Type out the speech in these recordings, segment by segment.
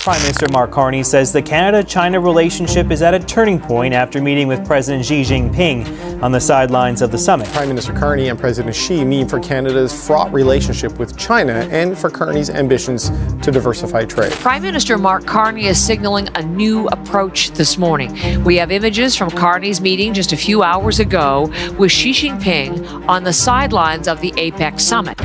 Prime Minister Mark Carney says the Canada-China relationship is at a turning point after meeting with President Xi Jinping on the sidelines of the summit. Prime Minister Carney and President Xi meet for Canada's fraught relationship with China and for Carney's ambitions to diversify trade. Prime Minister Mark Carney is signaling a new approach this morning. We have images from Carney's meeting just a few hours ago with Xi Jinping on the sidelines of the APEC summit.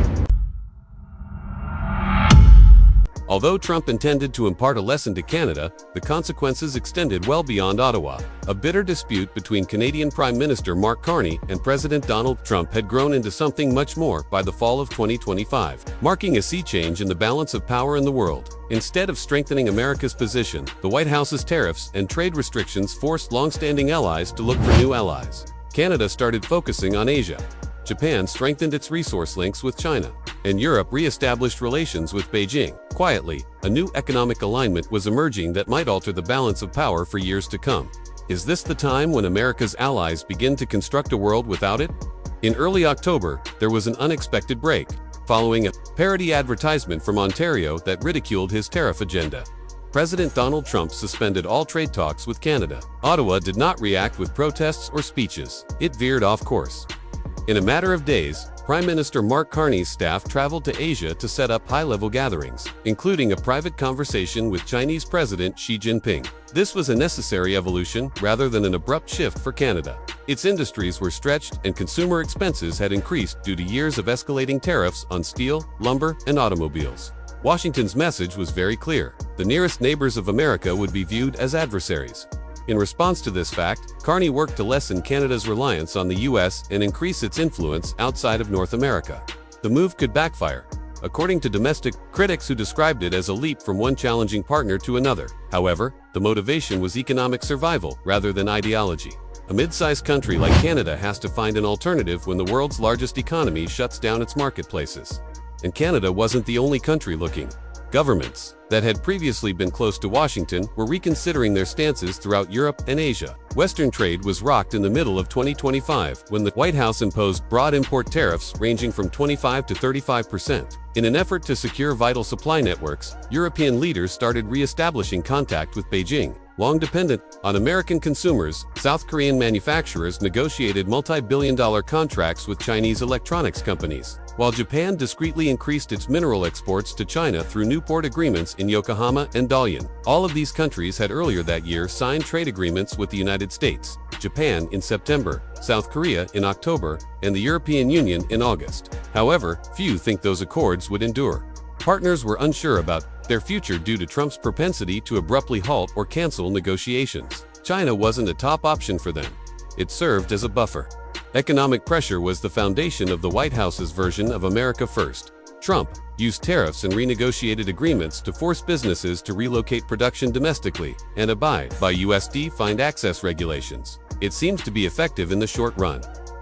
Although Trump intended to impart a lesson to Canada, the consequences extended well beyond Ottawa. A bitter dispute between Canadian Prime Minister Mark Carney and President Donald Trump had grown into something much more by the fall of 2025, marking a sea change in the balance of power in the world. Instead of strengthening America's position, the White House's tariffs and trade restrictions forced long-standing allies to look for new allies. Canada started focusing on Asia. Japan strengthened its resource links with China, and Europe re-established relations with Beijing. Quietly, a new economic alignment was emerging that might alter the balance of power for years to come. Is this the time when America's allies begin to construct a world without it? In early October, there was an unexpected break, following a parody advertisement from Ontario that ridiculed his tariff agenda. President Donald Trump suspended all trade talks with Canada. Ottawa did not react with protests or speeches. It veered off course. In a matter of days, Prime Minister Mark Carney's staff traveled to Asia to set up high-level gatherings, including a private conversation with Chinese President Xi Jinping. This was a necessary evolution rather than an abrupt shift for Canada. Its industries were stretched and consumer expenses had increased due to years of escalating tariffs on steel, lumber, and automobiles. Washington's message was very clear. The nearest neighbors of America would be viewed as adversaries. In response to this fact, Carney worked to lessen Canada's reliance on the U.S. and increase its influence outside of North America. The move could backfire, according to domestic critics who described it as a leap from one challenging partner to another. However, the motivation was economic survival rather than ideology. A mid-sized country like Canada has to find an alternative when the world's largest economy shuts down its marketplaces. And Canada wasn't the only country looking. Governments that had previously been close to Washington were reconsidering their stances throughout Europe and Asia. Western trade was rocked in the middle of 2025 when the White House imposed broad import tariffs ranging from 25% to 35%. In an effort to secure vital supply networks, European leaders started re-establishing contact with Beijing. Long dependent on American consumers, South Korean manufacturers negotiated multi-billion-dollar contracts with Chinese electronics companies, while Japan discreetly increased its mineral exports to China through new port agreements in Yokohama and Dalian. All of these countries had earlier that year signed trade agreements with the United States, Japan in September, South Korea in October, and the European Union in August. However, few think those accords would endure. Partners were unsure about their future due to Trump's propensity to abruptly halt or cancel negotiations. China wasn't a top option for them. It served as a buffer. Economic pressure was the foundation of the White House's version of America First. Trump used tariffs and renegotiated agreements to force businesses to relocate production domestically and abide by USD-defined access regulations. It seems to be effective in the short run.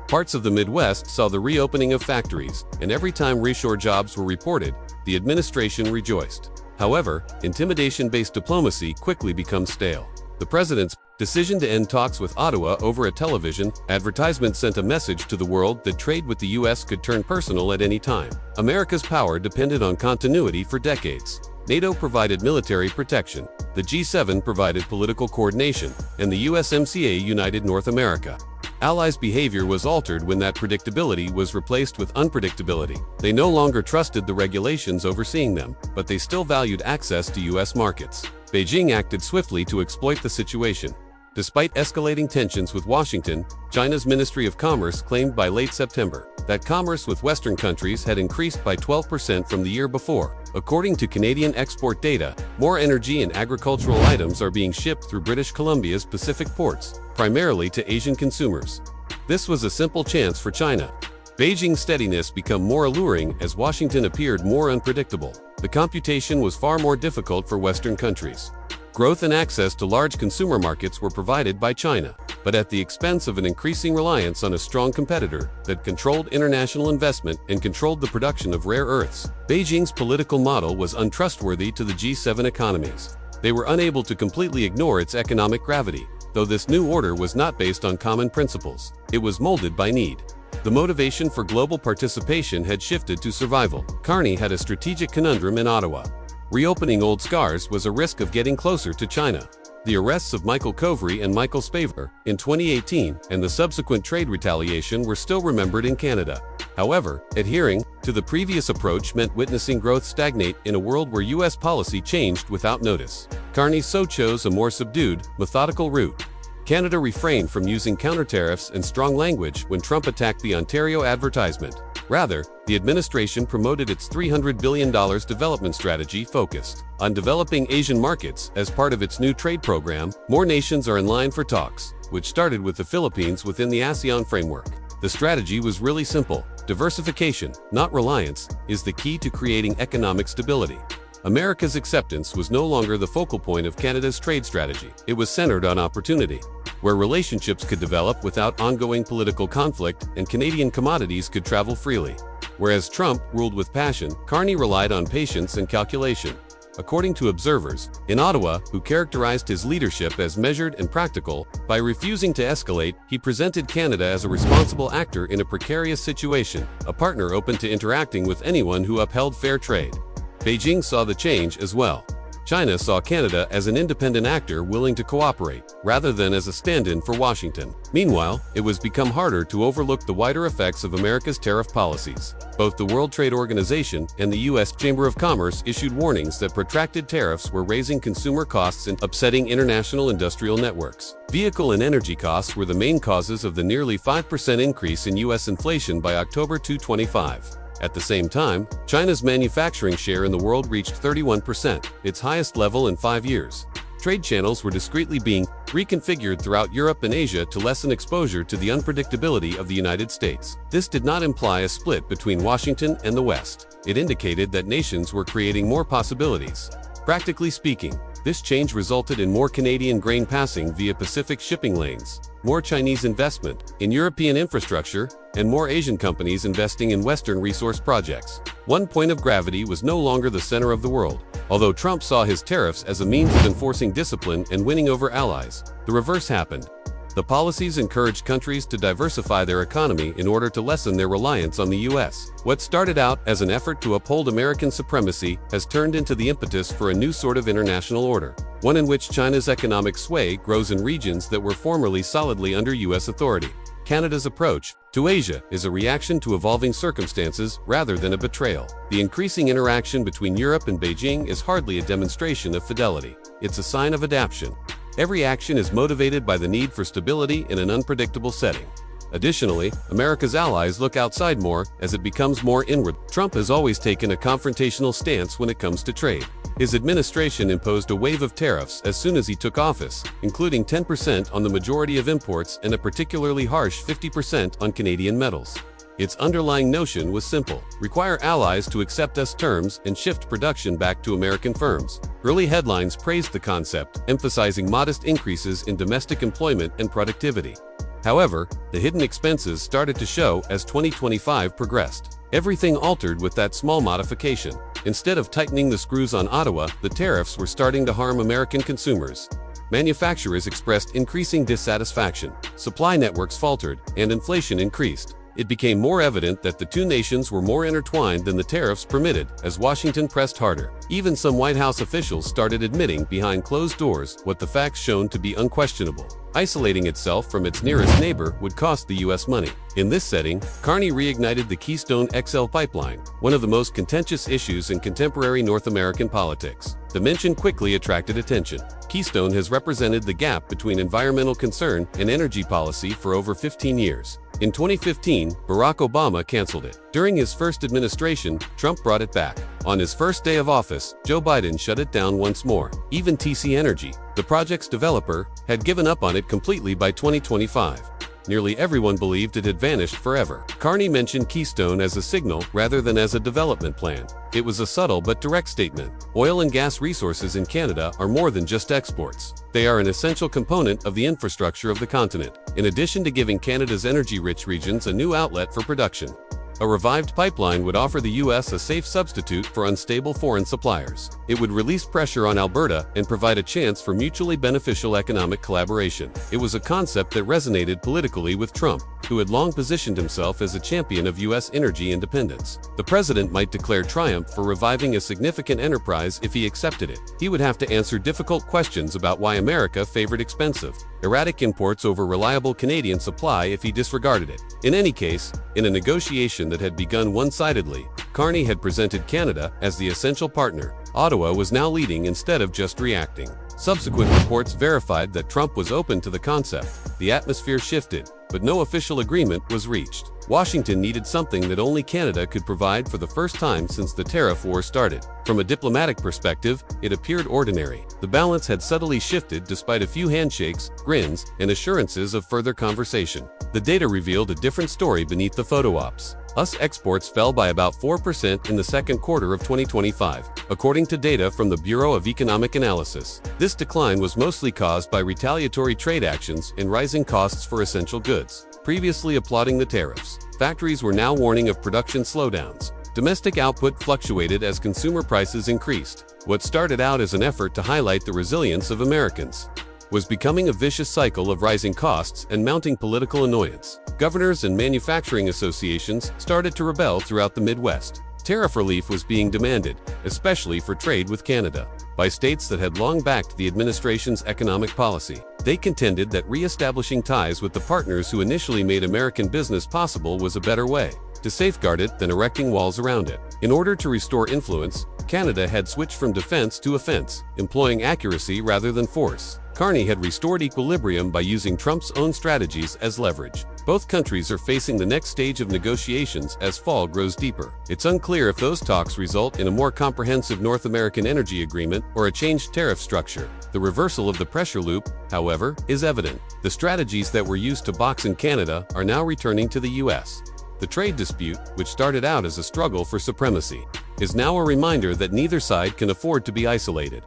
Parts of the Midwest saw the reopening of factories, and every time reshore jobs were reported, the administration rejoiced. However, intimidation-based diplomacy quickly becomes stale. The president's decision to end talks with Ottawa over a television advertisement sent a message to the world that trade with the U.S. could turn personal at any time. America's power depended on continuity for decades. NATO provided military protection, the G7 provided political coordination, and the USMCA united North America. Allies' behavior was altered when that predictability was replaced with unpredictability. They no longer trusted the regulations overseeing them, but they still valued access to U.S. markets. Beijing acted swiftly to exploit the situation. Despite escalating tensions with Washington, China's Ministry of Commerce claimed by late September that commerce with Western countries had increased by 12% from the year before. According to Canadian export data, more energy and agricultural items are being shipped through British Columbia's Pacific ports, primarily to Asian consumers. This was a simple chance for China. Beijing's steadiness became more alluring as Washington appeared more unpredictable. The computation was far more difficult for Western countries. Growth and access to large consumer markets were provided by China, but at the expense of an increasing reliance on a strong competitor that controlled international investment and controlled the production of rare earths. Beijing's political model was untrustworthy to the G7 economies. They were unable to completely ignore its economic gravity, though this new order was not based on common principles. It was molded by need. The motivation for global participation had shifted to survival. Carney had a strategic conundrum in Ottawa. Reopening old scars was a risk of getting closer to China. The arrests of Michael Kovry and Michael Spavor in 2018 and the subsequent trade retaliation were still remembered in Canada. However, adhering to the previous approach meant witnessing growth stagnate in a world where U.S. policy changed without notice. Carney so chose a more subdued, methodical route. Canada refrained from using counter-tariffs and strong language when Trump attacked the Ontario advertisement. Rather, the administration promoted its $300 billion development strategy focused on developing Asian markets as part of its new trade program. More nations are in line for talks, which started with the Philippines within the ASEAN framework. The strategy was really simple. Diversification, not reliance, is the key to creating economic stability. America's acceptance was no longer the focal point of Canada's trade strategy. It was centered on opportunity, where relationships could develop without ongoing political conflict and Canadian commodities could travel freely. Whereas Trump ruled with passion, Carney relied on patience and calculation. According to observers in Ottawa, who characterized his leadership as measured and practical, by refusing to escalate, he presented Canada as a responsible actor in a precarious situation, a partner open to interacting with anyone who upheld fair trade. Beijing saw the change as well. China saw Canada as an independent actor willing to cooperate, rather than as a stand-in for Washington. Meanwhile, it was become harder to overlook the wider effects of America's tariff policies. Both the World Trade Organization and the U.S. Chamber of Commerce issued warnings that protracted tariffs were raising consumer costs and upsetting international industrial networks. Vehicle and energy costs were the main causes of the nearly 5% increase in U.S. inflation by October 2025. At the same time, China's manufacturing share in the world reached 31%, its highest level in 5 years. Trade channels were discreetly being reconfigured throughout Europe and Asia to lessen exposure to the unpredictability of the United States. This did not imply a split between Washington and the West. It indicated that nations were creating more possibilities. Practically speaking, this change resulted in more Canadian grain passing via Pacific shipping lanes, more Chinese investment in European infrastructure, and more Asian companies investing in Western resource projects. One point of gravity was no longer the center of the world. Although Trump saw his tariffs as a means of enforcing discipline and winning over allies, the reverse happened. The policies encouraged countries to diversify their economy in order to lessen their reliance on the U.S. What started out as an effort to uphold American supremacy has turned into the impetus for a new sort of international order, one in which China's economic sway grows in regions that were formerly solidly under U.S. authority. Canada's approach to Asia is a reaction to evolving circumstances rather than a betrayal. The increasing interaction between Europe and Beijing is hardly a demonstration of fidelity. It's a sign of adaptation. Every action is motivated by the need for stability in an unpredictable setting. Additionally, America's allies look outside more as it becomes more inward. Trump has always taken a confrontational stance when it comes to trade. His administration imposed a wave of tariffs as soon as he took office, including 10% on the majority of imports and a particularly harsh 50% on Canadian metals. Its underlying notion was simple: require allies to accept us terms and shift production back to American firms. Early headlines praised the concept, emphasizing modest increases in domestic employment and productivity. However, the hidden expenses started to show as 2025 progressed. Everything altered with that small modification. Instead of tightening the screws on Ottawa, the tariffs were starting to harm American consumers. Manufacturers expressed increasing dissatisfaction, supply networks faltered, and inflation increased. It became more evident that the two nations were more intertwined than the tariffs permitted as Washington pressed harder. Even some White House officials started admitting behind closed doors what the facts shown to be unquestionable. Isolating itself from its nearest neighbor would cost the U.S. money. In this setting, Carney reignited the Keystone XL pipeline, one of the most contentious issues in contemporary North American politics. The mention quickly attracted attention. Keystone has represented the gap between environmental concern and energy policy for over 15 years. In 2015, Barack Obama canceled it. During his first administration, Trump brought it back. On his first day of office, Joe Biden shut it down once more. Even TC Energy, the project's developer, had given up on it completely by 2025. Nearly everyone believed it had vanished forever. Carney mentioned Keystone as a signal rather than as a development plan. It was a subtle but direct statement. Oil and gas resources in Canada are more than just exports. They are an essential component of the infrastructure of the continent, in addition to giving Canada's energy-rich regions a new outlet for production. A revived pipeline would offer the U.S. a safe substitute for unstable foreign suppliers. It would release pressure on Alberta and provide a chance for mutually beneficial economic collaboration. It was a concept that resonated politically with Trump. who had long positioned himself as a champion of U.S. energy independence. The president might declare triumph for reviving a significant enterprise if he accepted it. He would have to answer difficult questions about why America favored expensive, erratic imports over reliable Canadian supply if he disregarded it. In any case, in a negotiation that had begun one-sidedly, Carney had presented Canada as the essential partner. Ottawa was now leading instead of just reacting. Subsequent reports verified that Trump was open to the concept. The atmosphere shifted, but no official agreement was reached. Washington needed something that only Canada could provide for the first time since the tariff war started. From a diplomatic perspective, it appeared ordinary. The balance had subtly shifted despite a few handshakes, grins, and assurances of further conversation. The data revealed a different story beneath the photo ops. US exports fell by about 4% in the second quarter of 2025, according to data from the Bureau of Economic Analysis. This decline was mostly caused by retaliatory trade actions and rising costs for essential goods. Previously applauding the tariffs, factories were now warning of production slowdowns. Domestic output fluctuated as consumer prices increased. What started out as an effort to highlight the resilience of Americans was becoming a vicious cycle of rising costs and mounting political annoyance. Governors and manufacturing associations started to rebel throughout the Midwest. Tariff relief was being demanded, especially for trade with Canada, by states that had long backed the administration's economic policy. They contended that re-establishing ties with the partners who initially made American business possible was a better way to safeguard it than erecting walls around it. In order to restore influence, Canada had switched from defense to offense, employing accuracy rather than force. Carney had restored equilibrium by using Trump's own strategies as leverage. Both countries are facing the next stage of negotiations as fall grows deeper. It's unclear if those talks result in a more comprehensive North American energy agreement or a changed tariff structure. The reversal of the pressure loop, however, is evident. The strategies that were used to box in Canada are now returning to the U.S. The trade dispute, which started out as a struggle for supremacy, is now a reminder that neither side can afford to be isolated.